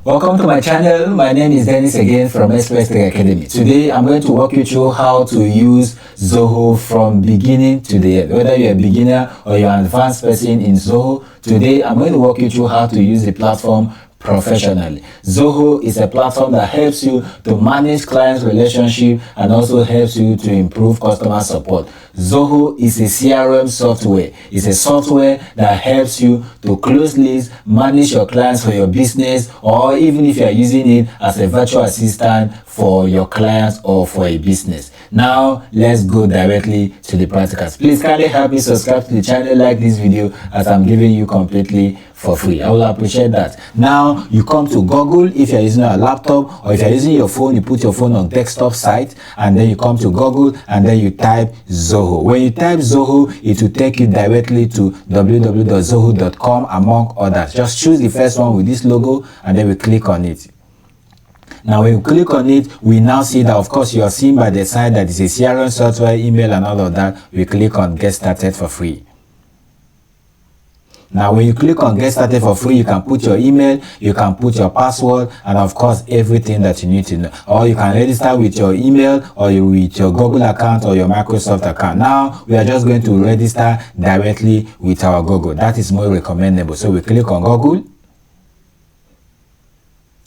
Welcome to my channel. My name is Dennis again from Express Tech Academy. Today I'm going to walk you through how to use Zoho from beginning to the end. Whether you're a beginner or you're an advanced person in Zoho, today I'm going to walk you through how to use the platform professionally. Zoho is a platform that helps you to manage client relationship and also helps you to improve customer support. Zoho is a CRM software. It's a software that helps you to close leads, manage your clients for your business, or even if you are using it as a virtual assistant for your clients or for a business. Now, let's go directly to the practicals. Please kindly help me subscribe to the channel, like this video as I'm giving you completely for free. I will appreciate that. Now, you come to Google if you're using a laptop, or if you're using your phone, you put your phone on desktop site, and then you come to Google and then you type Zoho. When you type Zoho, it will take you directly to www.zoho.com among others. Just choose the first one with this logo and then we click on it. Now when you click on it, we now see that of course you are seeing by the side that it's a CRM software, email and all of that. We click on get started for free. Now when you click on get started for free, you can put your email, you can put your password, and of course everything that you need to know. Or you can register with your email or with your Google account or your Microsoft account. Now we are just going to register directly with our Google. That is more recommendable. So we click on Google.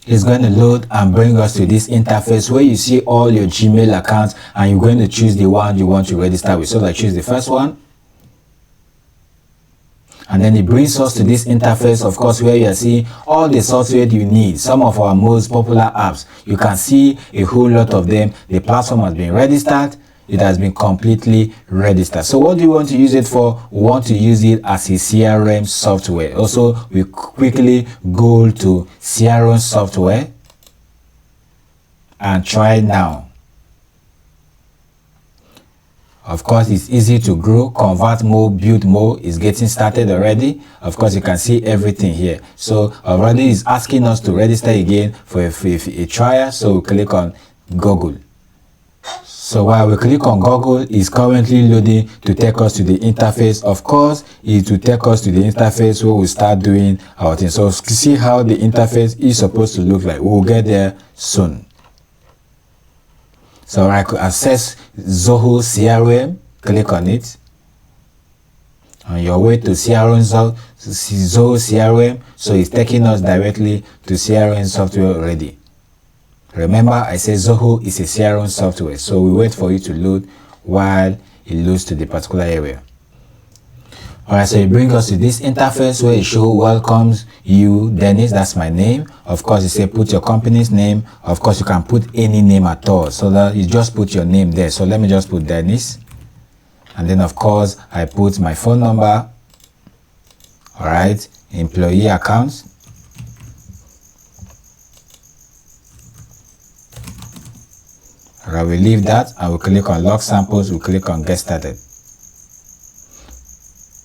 It's going to load and bring us to this interface where you see all your Gmail accounts, and you're going to choose the one you want to register with. So I choose the first one. And then it brings us to this interface, of course, where you see all the software you need, some of our most popular apps. You can see a whole lot of them. The platform has been registered. It has been completely registered. So what do you want to use it for? We want to use it as a CRM software. Also, we quickly go to CRM software and try it now. Of course, it's easy to grow. Convert mode, build mode is getting started already. Of course, you can see everything here. So already it's asking us to register again for a trial. So we click on Google. So while we click on Google, it's currently loading to take us to the interface. Of course, it will take us to the interface where we start doing our thing. So see how the interface is supposed to look like. We'll get there soon. So I could access Zoho CRM, click on it. On your way to Zoho CRM, so it's taking us directly to CRM software already. Remember, I said Zoho is a CRM software, so we wait for it to load while it loads to the particular area. Alright, so it brings us to this interface where it shows welcomes you, Dennis, that's my name. Of course, it says put your company's name. Of course, you can put any name at all, so that you just put your name there. So let me just put Dennis. And then of course, I put my phone number. Alright, employee accounts. Alright, we leave that and we click on log samples, we click on get started.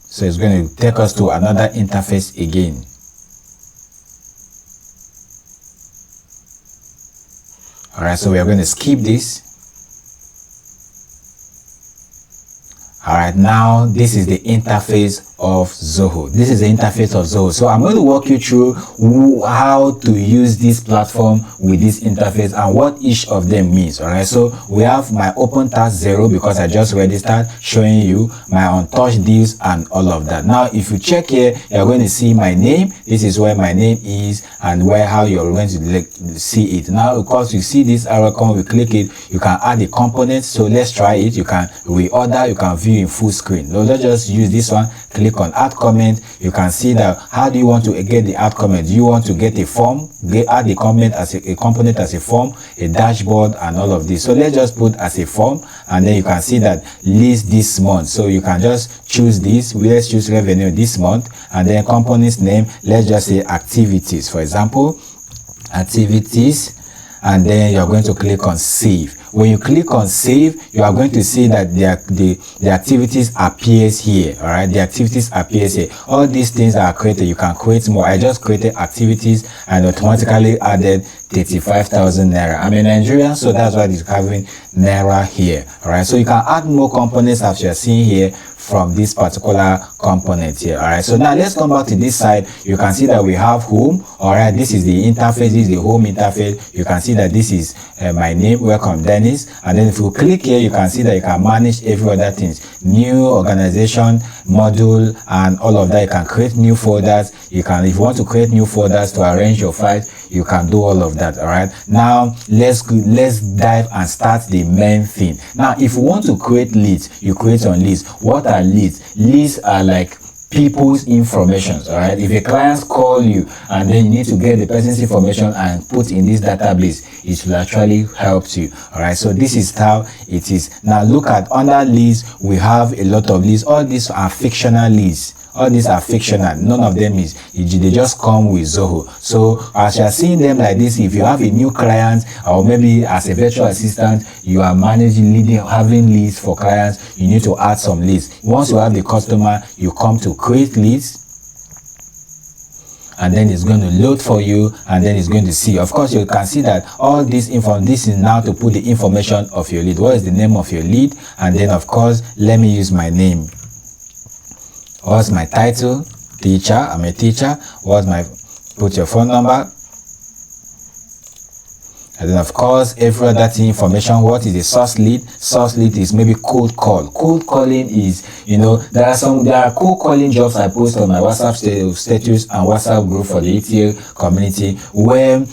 So it's going to take us to another interface again. Alright, so we are going to skip this. Alright, now this is the interface of Zoho. This is the interface of Zoho. So I'm going to walk you through how to use this platform with this interface and what each of them means. Alright, so we have my open task 0 because I just registered, showing you my untouched deals and all of that. Now if you check here, you're going to see my name. This is where my name is and how you're going to see it. Now of course you see this arrow icon, we click it, you can add the components. So let's try it. You can reorder, you can view in full screen. Now let's just use this one. Click on add comment. You can see that how do you want to get the add comment? Do you want to get a form, add the comment as a component as a form, a dashboard and all of this? So let's just put as a form, and then you can see that list this month. So you can just choose this. Let's choose revenue this month, and then component's name, let's just say activities, for example, activities. And then you're going to click on save. When you click on save, you are going to see that the activities appears here. All right, the activities appears here. All these things are created. You can create more. I just created activities and automatically added 35,000 naira. I'm a Nigerian, so that's why it's having naira here. All right, so you can add more components as you're seeing here from this particular component here. All right, so now let's come back to this side. You can see that we have home. All right, this is the interface. This is the home interface. You can see that this is my name, welcome Dennis. And then if you click here, you can see that you can manage every other things, new organization module and all of that. You can create new folders. You can, if you want to create new folders to arrange your files, you can do all of that. All right, now let's dive and start the main thing. Now if you want to create leads, you create on leads. What are leads? Leads are like people's information. All right, if a client call you and then you need to get the person's information and put in this database, it will actually help you. All right, so this is how it is. Now look at under leads, we have a lot of leads. All these are fictional leads. All these are fictional. None of them is, they just come with Zoho. So as you are seeing them like this, if you have a new client or maybe as a virtual assistant, you are managing having leads for clients, you need to add some leads. Once you have the customer, you come to create leads, and then it's going to load for you, and then it's going to see. Of course, you can see that all this info, this is now to put the information of your lead. What is the name of your lead? And then of course, let me use my name. What's my title? Teacher. I'm a teacher. What's my, put your phone number. And then of course every other thing information. What is the source lead? Source lead is maybe cold call. Cold calling is, you know, there are cold calling jobs I post on my WhatsApp status and WhatsApp group for the ETL community, where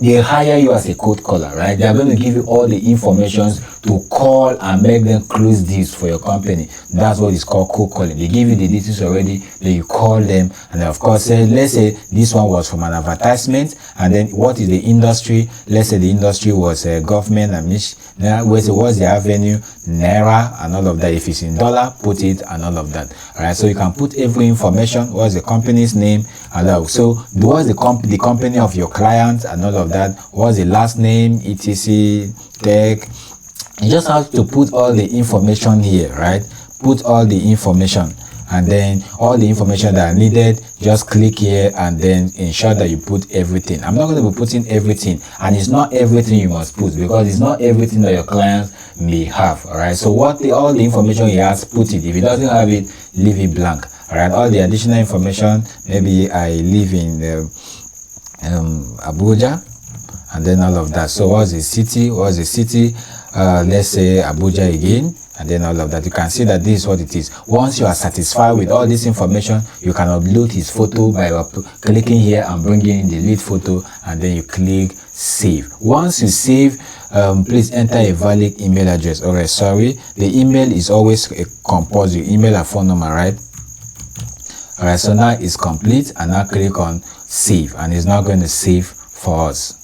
they hire you as a cold caller, right? They are going to give you all the information to call and make them close deals for your company. That's what is called cold calling. They give you the details already, then you call them, and then of course let's say this one was from an advertisement, and then what is the industry? Let's say the industry was government and what's the avenue, naira, and all of that. If it's in dollar, put it, and all of that. All right, so you can put every information. What's the company's name? And so what's the company of your client and all of that? What's the last name, etc. tech. You just have to put all the information here, right? Put all the information, and then all the information that are needed, just click here and then ensure that you put everything. I'm not going to be putting everything, and it's not everything you must put, because it's not everything that your clients may have. All right, so all the information he has, put it. If he doesn't have it, leave it blank. All right, all the additional information, maybe I live in Abuja, and then all of that. So what's the city? Let's say Abuja again, and then all of that. You can see that this is what it is. Once you are satisfied with all this information, you can upload his photo by clicking here and bringing in the lead photo, and then you click save. Once you save, please enter a valid email address. All right, sorry, the email is always a compulsory email and phone number, right? All right, so now it's complete, and now click on save, and it's now going to save for us.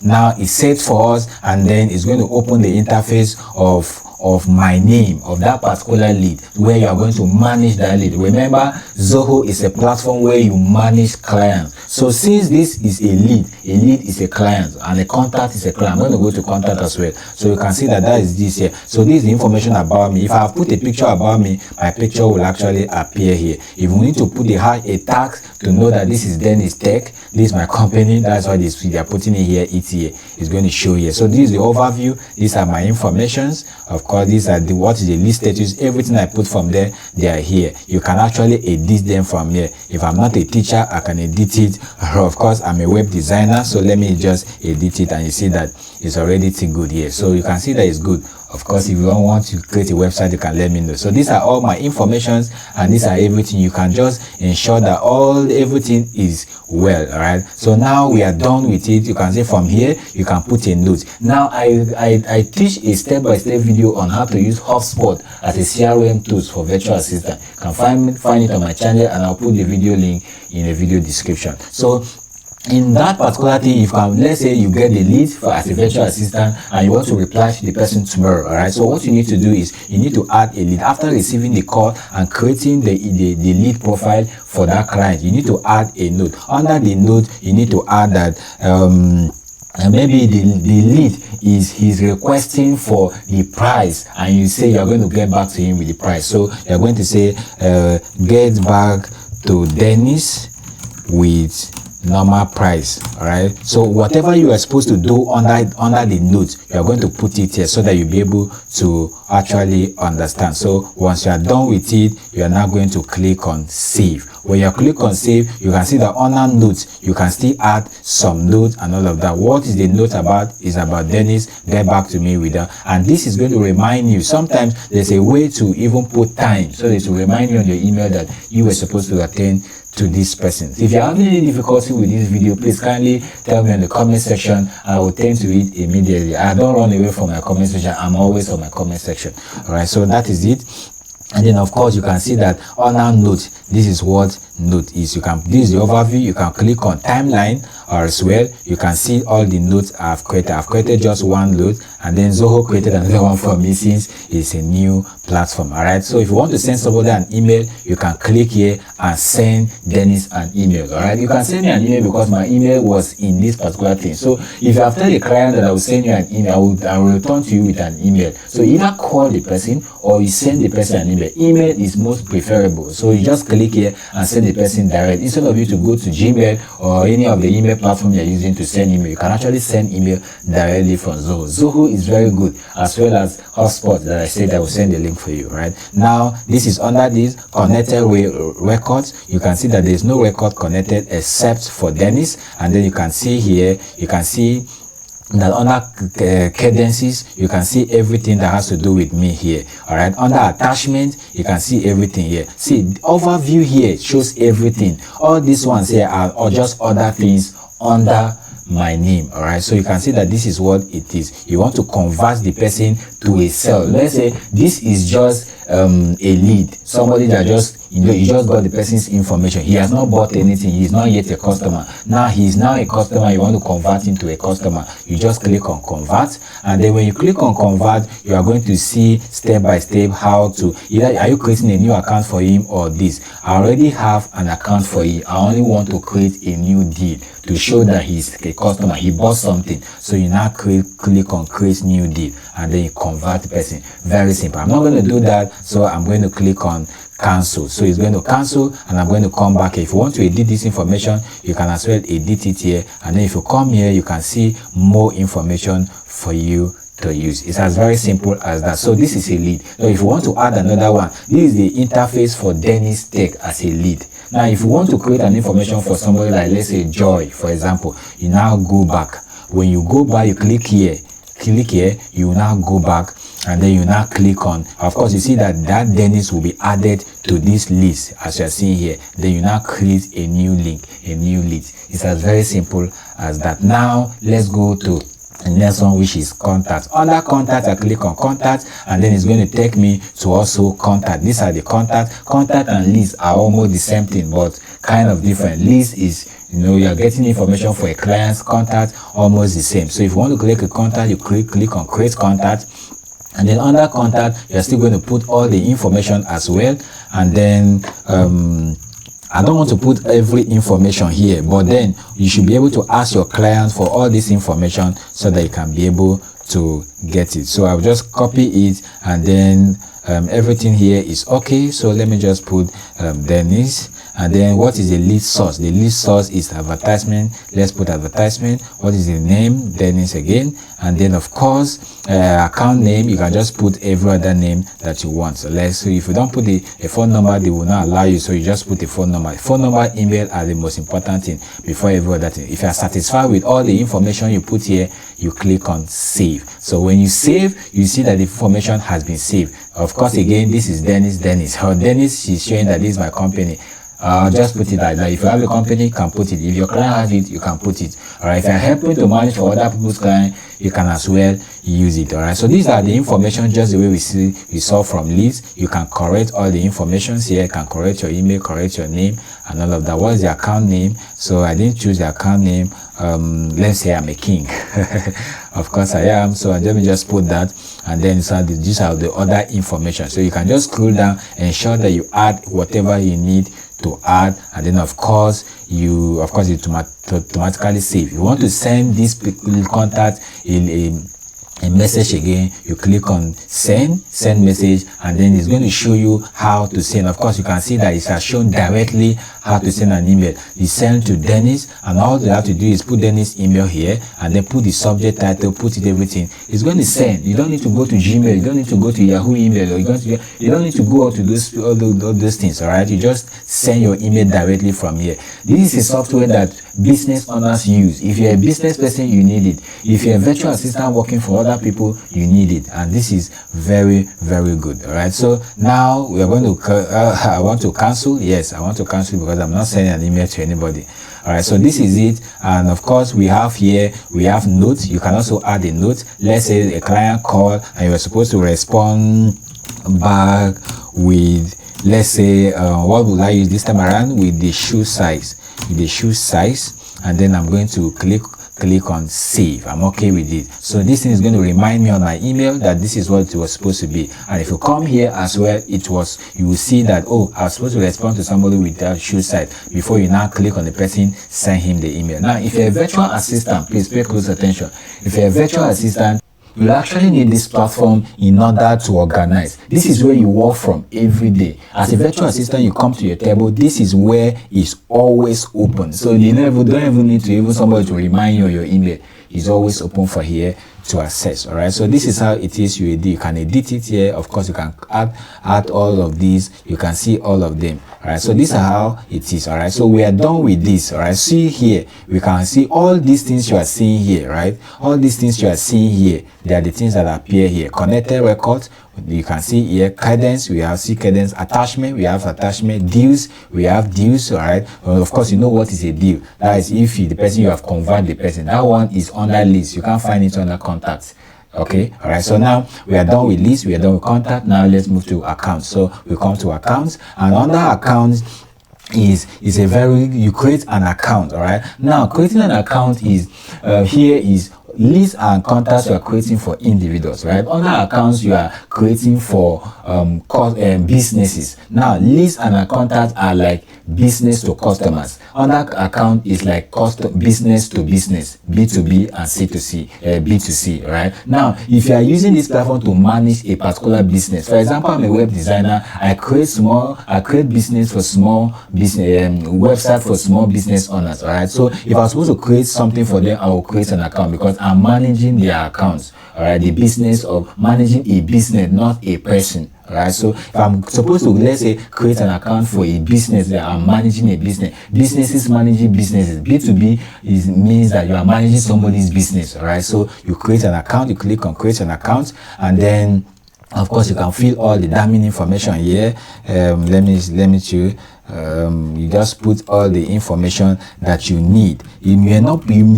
Now it's saved for us, and then it's going to open the interface of my name, of that particular lead, where you are going to manage that lead. Remember, Zoho is a platform where you manage clients. So since this is a lead is a client, and a contact is a client, I'm going to go to contact as well. So you can see that is this here. So this is the information about me. If I have put a picture about me, my picture will actually appear here. If we need to put a tag to know that this is Dennis Tech, this is my company, that's why they are putting it here, ETA is going to show here. So this is the overview. These are my informations. Of course, these are what is the lead status. Everything I put from there, they are here. You can actually edit them from here. If I'm not a teacher, I can edit it. Of course, I'm a web designer, so let me just edit it, and you see that it's already good here. So you can see that it's good. Of course, if you don't want to create a website, you can let me know. So these are all my informations, and these are everything. You can just ensure that everything is well. All right, so now we are done with it. You can say from here you can put a note. Now I teach a step-by-step video on how to use HubSpot as a CRM tools for virtual assistant. You can find it on my channel, and I'll put the video link in the video description. So in that particular thing, you can, let's say you get the lead as a virtual assistant, and you want to reply to the person tomorrow. All right, so what you need to do is you need to add a lead after receiving the call and creating the lead profile for that client. You need to add a note. Under the note, you need to add that and maybe the lead he's requesting for the price, and you say you're going to get back to him with the price. So you're going to say get back to Dennis with normal price. All right, so whatever you are supposed to do under the notes, you are going to put it here so that you'll be able to actually understand. So once you are done with it, you are now going to click on save. When you click on save, you can see that under notes you can still add some notes and all of that. What is the note about? Is about Dennis, get back to me with that. And this is going to remind you. Sometimes there's a way to even put time, so it will remind you on your email that you were supposed to attend to this person. If you're having any difficulty with this video, please kindly tell me in the comment section. I will tend to it immediately. I don't run away from my comment section. I'm always on my comment section. All right, so that is it. And then of course you can see that on our note, this is what note is. This is the overview. You can click on timeline, or as well you can see all the notes I've created just one note, and then Zoho created another one for me since it's a new platform. All right, so if you want to send somebody an email, you can click here and send Dennis an email. All right, you can send me an email because my email was in this particular thing. So if you have told the client that I will send you an email, I will return to you with an email. So either call the person or you send the person an email. Email is most preferable, so you just click here and send the person direct instead of you to go to Gmail or any of the email platform you're using to send email. You can actually send email directly from Zoho. Zoho is very good, as well as Hotspot that I said I will send the link for you. Right now, this is under this connected records. You can see that there is no record connected except for Dennis, and then you can see here, you can see that under cadences, you can see everything that has to do with me here. All right, under attachment, you can see everything here. See, the overview here shows everything. All these ones here are just other things under my name. All right, so you can see that this is what it is. You want to convert the person to a sale. Let's say this is just a lead, somebody that just, you just got the person's information. He has not bought anything. He is not yet a customer. Now he is now a customer. You want to convert him to a customer. You just click on convert, and then when you click on convert, you are going to see step by step how to, either are you creating a new account for him or this. I already have an account for him. I only want to create a new deal to show that he's a customer. He bought something. So you now click on create new deal, and then you convert the person. Very simple. I'm not going to do that, so I'm going to click on cancel. So it's going to cancel, and I'm going to come back. If you want to edit this information, you can as well edit it here, and then if you come here, you can see more information for you to use. It's as very simple as that. So this is a lead. So if you want to add another one, this is the interface for Dennis Tech as a lead. Now if you want to create an information for somebody like, let's say Joy, for example, you now go back. When you go back, you click here, you now go back, and then you now click on, of course you see that Dennis will be added to this list as you're seeing here. Then you now create a new link, a new lead. It's as very simple as that. Now let's go to the next one, which is contact. Under contact, I click on contact, and then it's going to take me to also contact. These are the contact and list are almost the same thing, but kind of different. List is, you are getting information for a client's contact, almost the same. So if you want to click a contact, you click on create contact, and then under contact, you're still going to put all the information as well. And then I don't want to put every information here, but then you should be able to ask your client for all this information so that you can be able to get it. So I'll just copy it, and then everything here is okay. So let me just put Dennis. And then what is the lead source? The lead source is advertisement. Let's put advertisement. What is the name? Dennis again. And then of course account name, you can just put every other name that you want. So if you don't put a phone number, they will not allow you, so you just put a phone number. Phone number, email are the most important thing before every other thing. If you are satisfied with all the information you put here, you click on save. So when you save, you see that the information has been saved. Of course, again, this is Dennis. Dennis is showing that this is my company. Just put it like that. If you have a company, you can put it. If your client has it, you can put it. Alright, if you're helping to manage for other people's clients, you can as well use it. Alright, so these are the information just the way we saw from leads. You can correct all the informations here. You can correct your email, correct your name, and all of that. What is the account name? So I didn't choose the account name. Let's say I'm a king. Of course I am, so let me just put that, and then these are the other information. So you can just scroll down, ensure that you add whatever you need to add, and then of course you automatically save. You want to send this contact in a message again, you click on send message, and then it's going to show you how to send. Of course, you can see that it has shown directly how to send an email. You send to Dennis, and all you have to do is put Dennis' email here, and then put the subject title, put it everything. It's going to send. You don't need to go to Gmail, you don't need to go to Yahoo email, or you don't need to go out to all those things. All right, you just send your email directly from here. This is a software that business owners use. If you're a business person, you need it. If you're a virtual assistant working for other people, you need it. And this is very, very good. All right, so now we are going to I want to cancel. Yes, I want to cancel because I'm not sending an email to anybody. All right, so this is it. And of course, we have notes. You can also add a note. Let's say a client called and you are supposed to respond back with, let's say, what will I use this time around? With the shoe size. And then I'm going to click on save. I'm okay with it. So this thing is going to remind me on my email that this is what it was supposed to be. And if you come here as well, you will see that, oh, I was supposed to respond to somebody with that shoe size. Before you now click on the person, send him the email. Now, if you're a virtual assistant, please pay close attention. If you're a virtual assistant, you actually need this platform in order to organize. This is where you work from every day. As a virtual assistant, you come to your table. This is where it's always open. So you don't even need to somebody to remind you of your email. It's always open for here to access. All right, so this is how it is. You can edit it here. Of course, you can add all of these. You can see all of them. All right, so this is how it is. All right, so we are done with this. All right, see here, we can see all these things you are seeing here. Right, all these things you are seeing here, they are the things that appear here. Connected records, you can see here. Cadence, we have cadence. Attachment, we have attachment. Deals, we have deals. All right, well, of course, you know what is a deal. That is if the person, you have converted the person. That one is under list. You can't find it under contacts. Okay, all right, so now we are done with list, we are done with contact. Now let's move to accounts. So we come to accounts, and under accounts is you create an account. All right, now creating an account is here is lists and contacts you are creating for individuals, right? Under accounts, you are creating for businesses. Now, lists and contacts are like business to customers. Under account is like business to business, B2B and C2C, B2C, right? Now, if you are using this platform to manage a particular business, for example, I'm a web designer, I create business for small business, website for small business owners, all right? So if I'm supposed to create something for them, I will create an account because I'm managing their accounts. All right, the business of managing a business, not a person. All right, so if I'm supposed to, let's say, create an account for a business that I'm managing a business, businesses managing businesses. B2B means that you are managing somebody's business. All right, so you create an account, you click on create an account, and then of course you can fill all the damning information here. Let me show you. You just put all the information that you need. You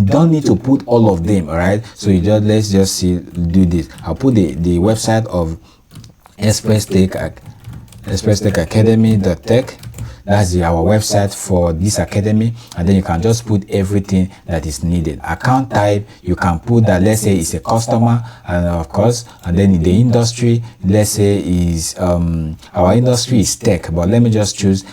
don't need to put all of them. All right, so let's just do this. I'll put the website of Express Tech Academy.tech. That's our website for this academy, and then you can just put everything that is needed. Account type, you can put that, let's say it's a customer, and of course, and then in the industry, let's say is our industry is tech, but let me just choose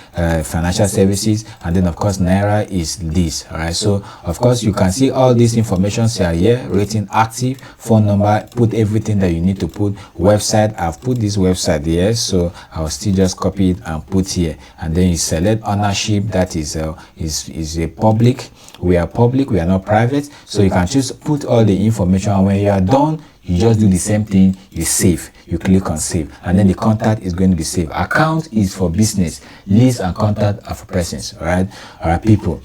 financial services, and then of course Naira is this. All right, so of course you can see all these informations are here. Rating active, phone number, put everything that you need to put. Website, I've put this website here, so I'll still just copy it and put here, and then you select ownership. That is a public. We are public, we are not private, so you can just put all the information, and when you are done, you just do the same thing. You save, you click on save, and then the contact is going to be saved. Account is for business, list and contact are for persons. All right, people.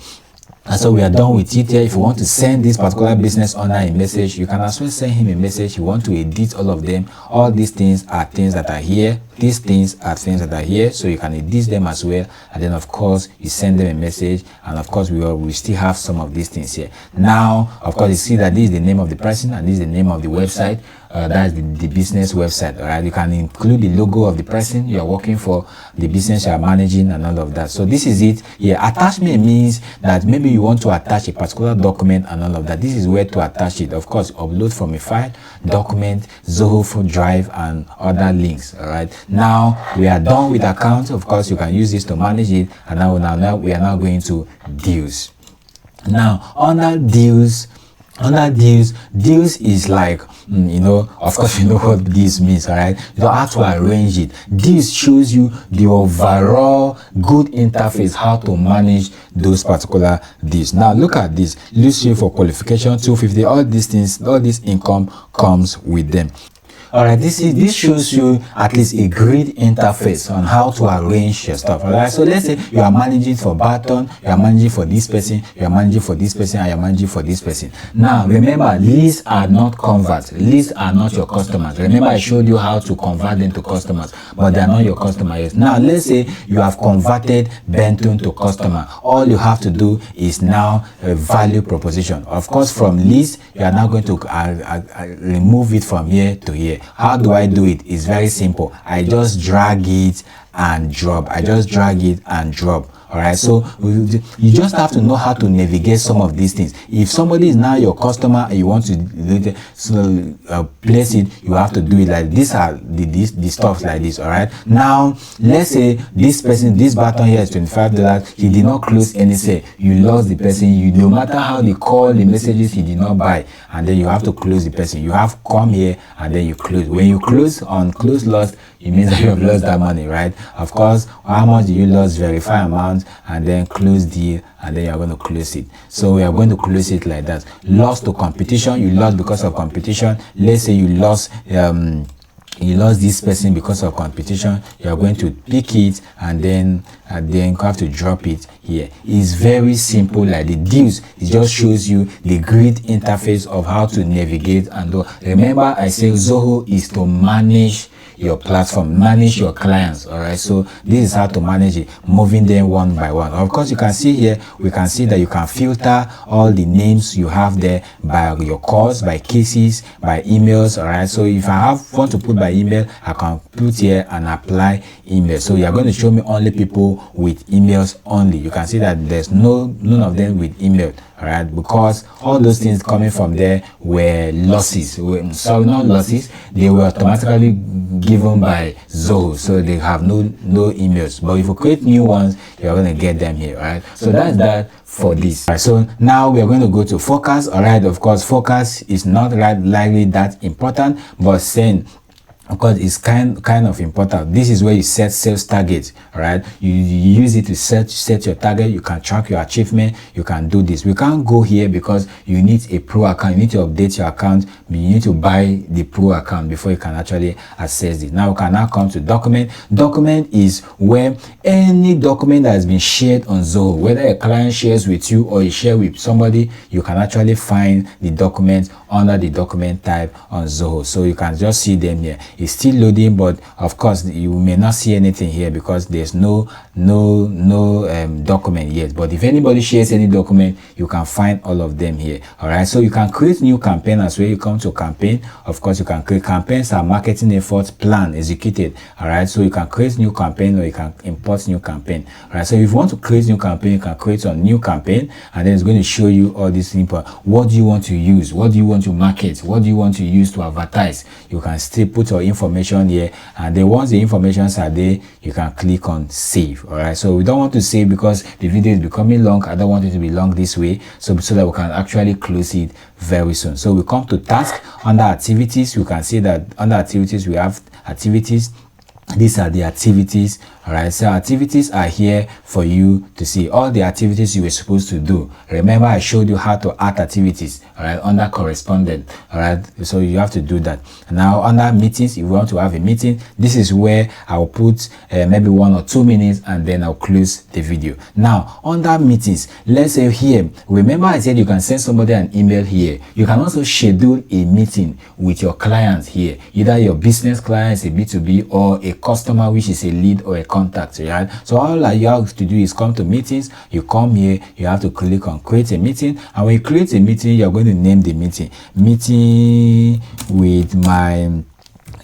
And so we are done with it here. If you want to send this particular business owner a message, you can as well send him a message. You want to edit all of them. All these things are things that are here. These things are things that are here, so you can edit them as well. And then of course you send them a message, and of course we still have some of these things here. Now of course you see that this is the name of the person and this is the name of the website. That's the business website. All right, you can include the logo of the person you are working for, the business you are managing, and all of that. So this is it. Yeah, attachment means that maybe you want to attach a particular document and all of that. This is where to attach it. Of course, upload from a file, document, Zoho for Drive, and other links. All right, now we are done with accounts. Of course, you can use this to manage it. And now we are now going to deals. Now under deals, deals is like you know, of course you know what this means, all right? You know how to arrange it. This shows you the overall good interface, how to manage those particular deals. Now look at this. List you for qualification 250. All these things, all this income comes with them. All right, this shows you at least a great interface on how to arrange your stuff. All right, so let's say you are managing for Barton, you are managing for this person, you are managing for this person, and you are managing for this person. Now remember, leads are not converts. Leads are not your customers. Remember, I showed you how to convert them to customers, but they are not your customers. Now let's say you have converted Benton to customer. All you have to do is now a value proposition. Of course, from leads, you are now going to remove it from here to here. How do I do it? It's very simple. I just drag it and drop. I just drag it and drop. All right, so you just have to know how to navigate some of these things. If somebody is now your customer and you want to place it, you have to do it like these are the stuff like this. All right, now let's say this person, this button here is $25. He did not close any sale. You lost the person. You, no matter how they call the messages, he did not buy, and then you have to close the person. You have come here and then you close. When you close on close lost, it means that you have lost that money, right? Of course, how much do you lose? Verify amount and then close deal, and then you are going to close it. So we are going to close it like that. Lost to competition, you lost because of competition. Let's say you lost this person because of competition. You are going to pick it and then have to drop it here. It's very simple like the deals. It just shows you the great interface of how to navigate and do. Remember, I say Zoho is to manage your platform, manage your clients. All right, so this is how to manage it, moving them one by one. Of course, you can see here, we can see that you can filter all the names you have there by your calls, by cases, by emails. All right, so if I want to put by email, I can put here and apply email. So you are going to show me only people with emails only. You can see that there's none of them with email. All right, because all those things coming from there were losses. Sorry, not losses. They were automatically given by Zoho, so they have no emails. But if you create new ones, you're going to get them here. All right, so that's that for this. All right, so now we are going to go to focus. All right, of course, focus is not likely that important, but saying, of course, it's kind of important. This is where you set sales targets. All right, you use it to set your target. You can track your achievement. You can do this. We can't go here because you need a pro account. You need to update your account. You need to buy the pro account before you can actually access it. Now we can now come to document. Document is where any document that has been shared on Zoho, whether a client shares with you or you share with somebody, you can actually find the document under the document type on Zoho. So you can just see them here. It's still loading, but of course you may not see anything here because there's no document yet. But if anybody shares any document, you can find all of them here. All right, so you can create new campaign as well. You come to campaign. Of course, you can create campaigns and marketing efforts plan executed. All right, so you can create new campaign or you can import new campaign. All right, so if you want to create new campaign, you can create a new campaign, and then it's going to show you all these input. What do you want to use? What do you want to market? What do you want to use to advertise? You can still put your information here, and then once the informations are there, you can click on save. All right, so we don't want to save because the video is becoming long. I don't want it to be long this way, so that we can actually close it very soon. So we come to task. Under activities, you can see that under activities we have activities. These are the activities. All right, so activities are here for you to see all the activities you were supposed to do. Remember, I showed you how to add activities, all right, under correspondent. All right, so you have to do that. Now under meetings, if you want to have a meeting, this is where I'll put maybe 1 or 2 minutes, and then I'll close the video. Now under meetings, let's say here, remember I said you can send somebody an email here. You can also schedule a meeting with your clients here, either your business clients, a B2B, or a customer, which is a lead or a contact. Right, so all that you have to do is come to meetings. You come here, you have to click on create a meeting, and when you create a meeting, you're going to name the meeting with my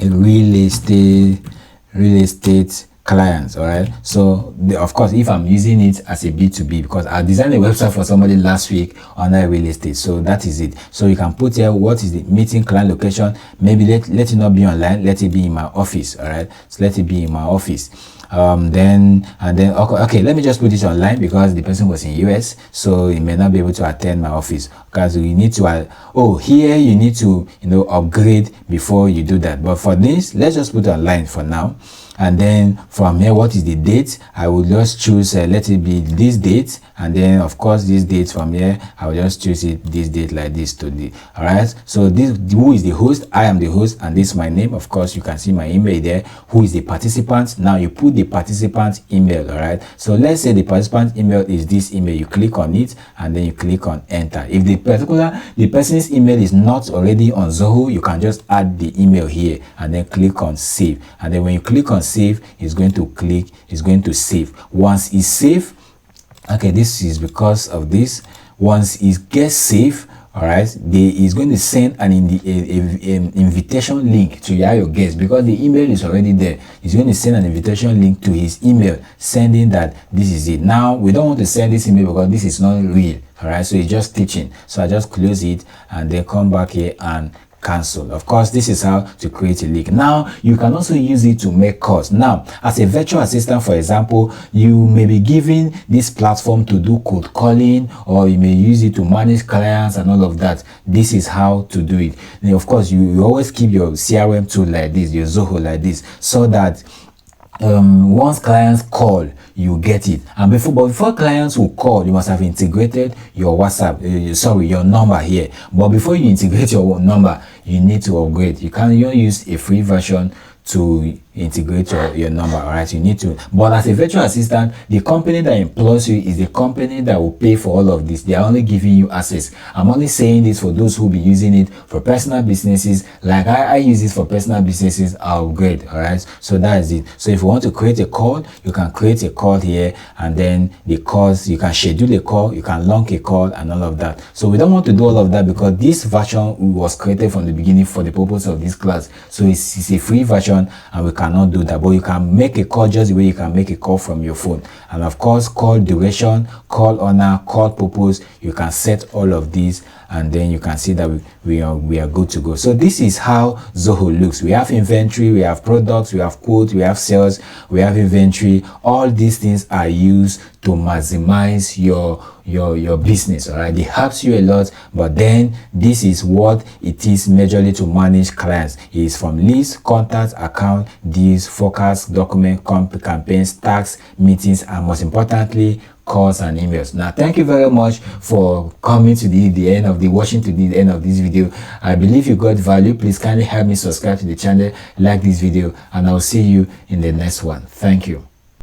real estate clients. All right, so of course, if I'm using it as a B2B, because I designed a website for somebody last week under real estate, so that is it. So you can put here what is the meeting client location. Maybe let it not be online, let it be in my office. All right, so let it be in my office. then okay, let me just put it online because the person was in US, so he may not be able to attend my office, because you need to here you need to upgrade before you do that. But for this, let's just put it online for now. And then from here, what is the date? I will just choose let it be this date, and then of course this date. From here I will just choose it this date like this today. All right, so this, who is the host? I am the host, and this is my name. Of course you can see my email there. Who is the participant? Now you put the participant email. All right, so let's say the participant email is this email. You click on it and then you click on enter. If the person's email is not already on Zoho, you can just add the email here and then click on save. And then when you click on save, it's going to save. Once it's saved, okay, this is because of this. Once it gets saved, all right, is going to send an invitation link to your guest, because the email is already there. He's going to send an invitation link to his email, sending that this is it. Now we don't want to send this email because this is not real. All right, so it's just teaching. So I just close it and then come back here and cancel. Of course, this is how to create a link. Now you can also use it to make calls. Now, as a virtual assistant, for example, you may be given this platform to do cold calling, or you may use it to manage clients and all of that. This is how to do it. And of course, you always keep your CRM tool like this, your Zoho like this, so that once clients call, you get it. And before clients will call, you must have integrated your WhatsApp, your number here. But before you integrate your number, you need to upgrade. You can't use a free version to integrate your number. All right, you need to. But as a virtual assistant, the company that employs you is the company that will pay for all of this. They are only giving you access. I'm only saying this for those who will be using it for personal businesses. Like I use it for personal businesses. I'll upgrade. All right, so that is it. So if you want to create a call, you can create a call here, and then the calls, you can schedule a call, you can launch a call, and all of that. So we don't want to do all of that because this version was created from the beginning for the purpose of this class. So it's a free version, and we cannot do that. But you can make a call just the way you can make a call from your phone. And of course, call duration, call honor, call purpose, you can set all of these, and then you can see that we are good to go. So this is how Zoho looks. We have inventory, we have products, we have quotes, we have sales, we have inventory. All these things are used to maximize your business. All right, it helps you a lot. But then this is what it is majorly to manage clients. It is from list, contacts, account, deals, forecast, document, campaigns, tax, meetings, and most importantly, calls and emails. Now, thank you very much for coming to the end of watching to the end of this video. I believe you got value. Please kindly help me subscribe to the channel, like this video, and I'll see you in the next one. Thank you.